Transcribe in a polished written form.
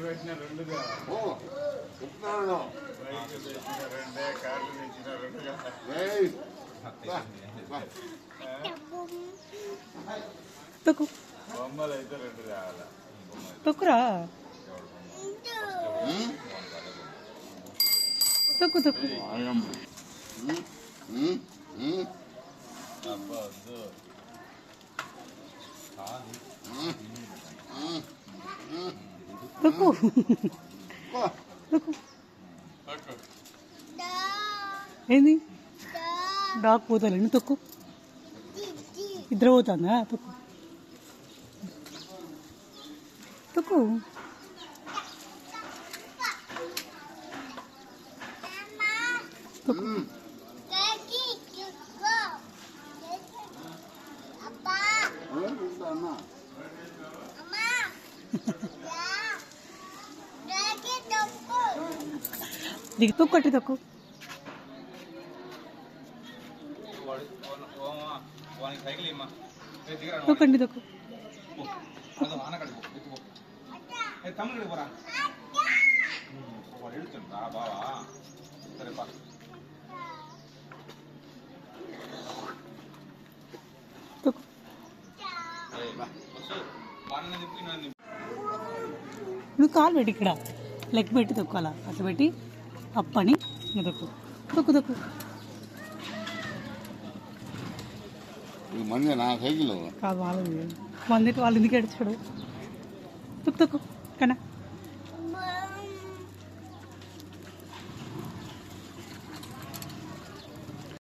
పెట్టిన రెండుగా రెండే కార్డు తెచ్చిన రెండుగా బొమ్మలు అయితే రెండు కావాలా తొక్కురా తొక్కు తొక్కు అబ్బా వద్దు తొక్కు తొక్కు ఏంది డాక్ పోతాను తొక్కు ఇద్దరు పోతుందా తొక్కు తొక్కు తొక్కు నీకు తొక్కటి తొక్కు తొక్కండి తొక్కు తొక్కు నువ్వు కాలు పెట్టి ఇక్కడ లెగ్ పెట్టి తొక్కాలా అట్లా పెట్టి అప్పని తొక్కు తొక్కు తొక్కు మంది నా సైకిల్ కాదు వాళ్ళది మంది వాళ్ళు ఎందుకు ఏడ్చాడు తొక్కు తొక్కు కన్నా